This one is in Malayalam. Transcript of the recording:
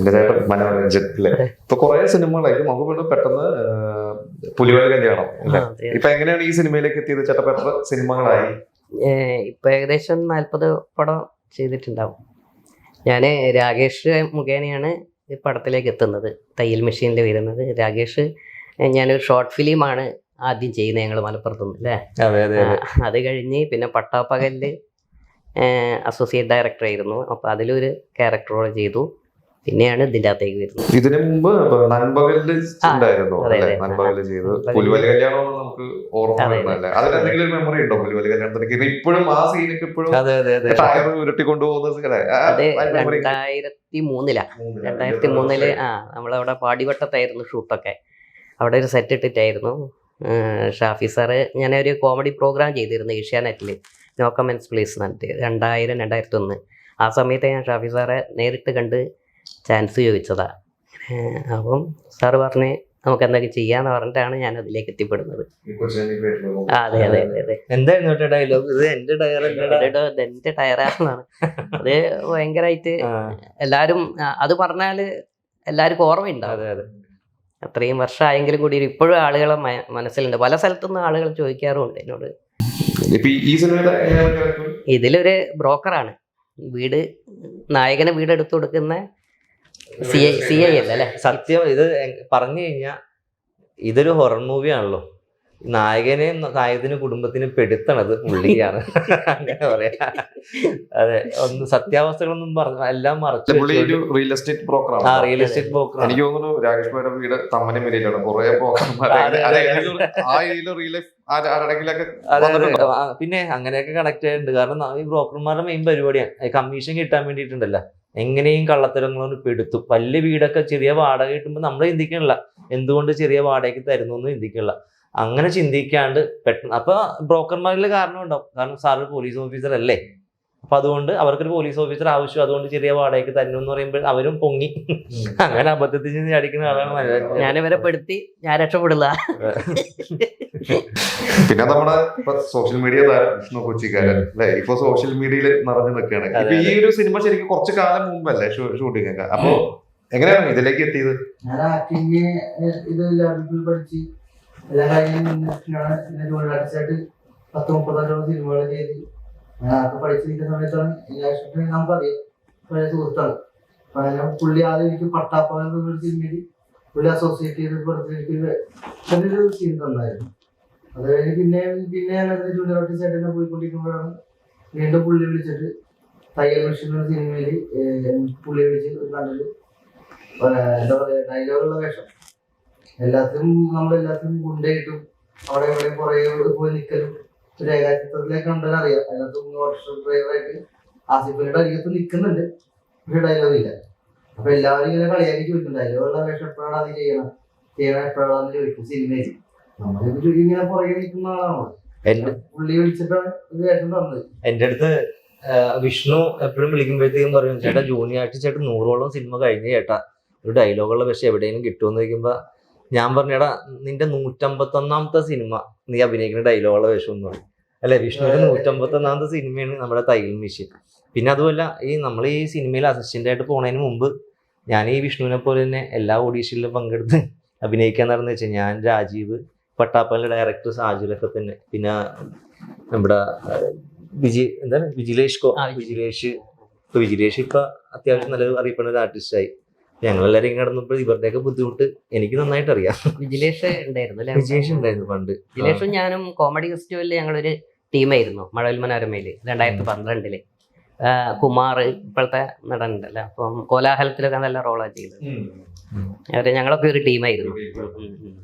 പിന്നെ മനോരഞ്ജൻ അല്ലേ? ഇപ്പൊ കുറെ സിനിമകളായിരിക്കും നമുക്ക് വീണ്ടും പെട്ടെന്ന് പുലിവാൽ കല്യാണം അല്ലേ? ഇപ്പൊ എങ്ങനെയാണ് ഈ സിനിമയിലേക്ക് എത്തിയത് ചേട്ടാ? എത്ര സിനിമകളായി? ഇപ്പൊ ഏകദേശം 40 പടം ചെയ്തിട്ടുണ്ടാവും. ഞാൻ രാകേഷ് മുഖേനയാണ് ഈ പടത്തിലേക്ക് എത്തുന്നത്. തയ്യൽ മെഷീനിൽ വരുന്നത് രാകേഷ്. ഞാനൊരു ഷോർട്ട് ഫിലിമാണ് ആദ്യം ചെയ്യുന്നത്, ഞങ്ങൾ മലപ്പുറത്തുനിന്ന് അല്ലേ. അത് കഴിഞ്ഞ് പിന്നെ പട്ടാപ്പകലില് അസോസിയേറ്റ് ഡയറക്ടർ ആയിരുന്നു. അപ്പൊ അതിലൊരു ക്യാരക്ടറോടെ ചെയ്തു. പിന്നെയാണ് ഇതിന്റെ അകത്തേക്ക് വരുന്നത്. ഇതിനു മുമ്പ് നൻപകലില് ഉണ്ടായിരുന്നു, നൻപകല് ചെയ്ത് പുലിവാൽ കല്യാണം നമുക്ക് ഓർമ്മ വരുന്നല്ലേ? അതിലെന്തെങ്കിലും ഒരു മെമ്മറി ഉണ്ടോ പുലിവാൽ കല്യാണത്തിന്? ഇപ്പോഴും ആ സീനൊക്കെ ഇപ്പോഴും ടയർ ഉരുട്ടിക്കൊണ്ടുപോകുന്ന അത് 2003 നമ്മളവിടെ പാടിവട്ടത്തായിരുന്നു ഷൂട്ടൊക്കെ. അവിടെ ഒരു സെറ്റ് ഇട്ടിട്ടായിരുന്നു. ഷാഫി സാറ്, ഞാനൊരു കോമഡി പ്രോഗ്രാം ചെയ്തിരുന്നു ഏഷ്യാനെറ്റിൽ, നോ കമൻസ് പ്ലീസ് എന്നിട്ട് 2000-2001. ആ സമയത്ത് ഞാൻ ഷാഫി സാറെ നേരിട്ട് കണ്ട് ചാൻസ് ചോദിച്ചതാ. അപ്പം സാറ് പറഞ്ഞ് നമുക്ക് എന്തൊക്കെ ചെയ്യാന്ന് പറഞ്ഞിട്ടാണ് ഞാൻ അതിലേക്ക് എത്തിപ്പെടുന്നത്. അതെ അതെ അതെ അതെ. എന്തായിരുന്നു ഡയലോഗ്? ഇത് എന്റെ ടയറാണെന്നാണ്. അത് ഭയങ്കരമായിട്ട് എല്ലാരും അത് പറഞ്ഞാല് എല്ലാവർക്കും ഓർമ്മയുണ്ടാവും. അത്രയും വർഷമായെങ്കിലും കൂടി ഇപ്പോഴും ആളുകളെ മനസ്സിലുണ്ട്. പല സ്ഥലത്തുനിന്ന് ആളുകൾ ചോദിക്കാറുമുണ്ട് എന്നോട്. ഇതിലൊരു ബ്രോക്കറാണ്, നായകന് വീട് എടുത്തു കൊടുക്കുന്ന CI അല്ലേ? സത്യം ഇത് പറഞ്ഞു കഴിഞ്ഞാൽ ഇതൊരു ഹൊറർ മൂവിയാണല്ലോ. നായകത്തിന് കുടുംബത്തിന് പെടുത്തണത് പുള്ളിയാണ്. അങ്ങനെ പറയാ. അതെ, ഒന്ന് സത്യാവസ്ഥകളൊന്നും പറഞ്ഞു എല്ലാം മറച്ചു. റിയൽ എസ്റ്റേറ്റ് ബ്രോക്കറാണ്. Real estate broker. എനിക്ക് തോന്നുന്നു രാകേഷ് ഭായിയുടെ വീട് തമ്മനമേരിയിലാണ്. കുറെ പിന്നെ അങ്ങനെയൊക്കെ കണക്ട് ആയിട്ടുണ്ട്. കാരണം ഈ ബ്രോക്കർമാരുടെ മെയിൻ പരിപാടിയാണ് കമ്മീഷൻ കിട്ടാൻ വേണ്ടിയിട്ടുണ്ടല്ലോ. എങ്ങനെയും കള്ളത്തരങ്ങളൊന്നും പെടുത്തും. വലിയ വീടൊക്കെ ചെറിയ വാടക കിട്ടുമ്പോൾ നമ്മൾ ചിന്തിക്കണില്ല എന്തുകൊണ്ട് ചെറിയ വാടകയ്ക്ക് തരുന്നു എന്ന് ചിന്തിക്കണില്ല. അങ്ങനെ ചിന്തിക്കാണ്ട് പെട്ടെന്ന് അപ്പൊ ബ്രോക്കർമാരിൽ കാരണം ഉണ്ടാവും. കാരണം സാറ് പോലീസ് ഓഫീസർ അല്ലേ, അപ്പൊ അതുകൊണ്ട് അവർക്കൊരു പോലീസ് ഓഫീസർ ആവശ്യം, അതുകൊണ്ട് ചെറിയ വാടകയ്ക്ക് തരുന്നു എന്ന് പറയുമ്പോൾ അവരും പൊങ്ങി. അങ്ങനെ അബദ്ധത്തിൽ അടിക്കുന്ന ആളാണ് ഞാനിവരെ പെടുത്തി ഞാൻ രക്ഷപ്പെടില്ല. പിന്നെ നമ്മുടെ സോഷ്യൽ മീഡിയ വിഷ്ണു കൊച്ചിക്കാരൻ അല്ലെ, ഇപ്പൊ സോഷ്യൽ മീഡിയയിൽ നിറഞ്ഞു നിൽക്കുകയാണ്. ഇപ്പൊ ഈ ഒരു സിനിമ ശരിക്കും കുറച്ചു കാലം മുമ്പല്ലേ ഷൂട്ടിംഗ് ഒക്കെ? അപ്പൊ എങ്ങനെയാണ് ഇതിലേക്ക് എത്തിയത്? ഞാൻ ആക്ടിങ് ഇത് പഠിച്ച് എല്ലാ കാര്യങ്ങളും ആർട്ടിസ്റ്റായിട്ട് 10-35 സിനിമകൾ ചെയ്ത് ഞാനൊക്കെ പഠിച്ചിരിക്കുന്ന സമയത്താണ് നമുക്കറിയാം പഴയ സുഹൃത്താണ്. പുള്ളി ആദ്യം എനിക്ക് പട്ടാപ്പകൽ എന്നൊരു സിനിമയിൽ പുള്ളി അസോസിയേറ്റ് ചെയ്ത് പഠിച്ചെനിക്ക് നല്ലൊരു സീൻ തന്നായിരുന്നു. അത് കഴിഞ്ഞ് പിന്നെ ഞാൻ ജൂനിയർ ആർട്ടിസ്റ്റായിട്ട് തന്നെ പോയിക്കൊണ്ടിരിക്കുമ്പോഴാണ് വീണ്ടും പുള്ളി വിളിച്ചിട്ട് തയ്യൽ മെഷീൻ എന്ന സിനിമയിൽ പുള്ളി വിളിച്ച് നല്ലൊരു എന്താ പറയുക ഡയലോഗുള്ള വേഷം. നമ്മളെല്ലാത്തിനും ഗുണ്ടയിട്ടും അവിടെ ഇവിടെ പുറകെ പോയി നിൽക്കലും രേഖാചിത്രത്തിലേക്ക് കണ്ടാൽ അറിയാം. അതിനകത്ത് ഓട്ടോ ഡ്രൈവറായിട്ട് ആസിഫലിയുടെ അരികത്ത് നിൽക്കുന്നുണ്ട്, പക്ഷെ ഡയലോഗ് ഇല്ല. അപ്പൊ എല്ലാവരും ഇങ്ങനെ കളിയാക്കി ചോദിക്കും ഡയലോഗുള്ള വേഷം എപ്പോഴാണ് അത് ചെയ്യണം എപ്പോഴാണെന്ന് ചോദിക്കും സിനിമയിൽ. നമ്മളിത് ഇങ്ങനെ പുറകെ നിൽക്കുന്ന ആളാണ്. പുള്ളി വിളിച്ചിട്ടാണ് ഇത് വേഷം തന്നത്. എന്റെ അടുത്ത് വിഷ്ണു എപ്പോഴും വിളിക്കുമ്പോഴത്തേക്കും പറയും, ചേട്ടാ ജൂനിയർ ആയിട്ട് ചേട്ടൻ 100ഓളം സിനിമ കഴിഞ്ഞ് ചേട്ടാ ഒരു ഡയലോഗുള്ള പക്ഷെ എവിടെയെങ്കിലും കിട്ടുമെന്ന് ചോദിക്കുമ്പോ ഞാൻ പറഞ്ഞേടാ നിന്റെ 151ാമത്തെ സിനിമ നീ അഭിനയിക്കുന്ന ഡയലോഗുള്ള വേഷം എന്ന് പറയും അല്ലെ. വിഷ്ണുവിന്റെ 151ാമത്തെ സിനിമയാണ് നമ്മുടെ തയ്യൽ മെഷീൻ. പിന്നെ അതുമല്ല നമ്മൾ ഈ സിനിമയിൽ അസിസ്റ്റന്റ് ആയിട്ട് പോണതിന് മുമ്പ് ഞാൻ ഈ വിഷ്ണുവിനെ പോലെ തന്നെ എല്ലാ ഓഡീഷനിലും പങ്കെടുത്ത് അഭിനയിക്കാൻ നടന്നു വെച്ചാൽ ഞാൻ രാജീവ്, പട്ടാപ്പലിന്റെ ഡയറക്ടർ സാജുലൊക്കെ തന്നെ, പിന്നെ നമ്മുടെ വിജിലേഷ് ഇപ്പൊ അത്യാവശ്യം നല്ല അറിയപ്പെടുന്ന ഒരു ആർട്ടിസ്റ്റായി. ഞങ്ങളെല്ലാരും ഇങ്ങനെ നടന്നപ്പോൾ ഇവരുടെയൊക്കെ ബുദ്ധിമുട്ട് എനിക്ക് നന്നായിട്ട് അറിയാം. വിജിലേഷ് ഉണ്ടായിരുന്നു പണ്ട്. വിജിലേഷും ഞാനും കോമഡി ഫെസ്റ്റിവലിൽ ഞങ്ങളൊരു ടീമായിരുന്നു മഴവിൽ മനോരമയില് 2012. കുമാർ ഇപ്പോഴത്തെ നടനുണ്ടല്ലോ, അപ്പം കോലാഹലത്തിലൊക്കെ നല്ല റോളാണ് ചെയ്തത്. ഞങ്ങളൊക്കെ ഒരു ടീമായിരുന്നു.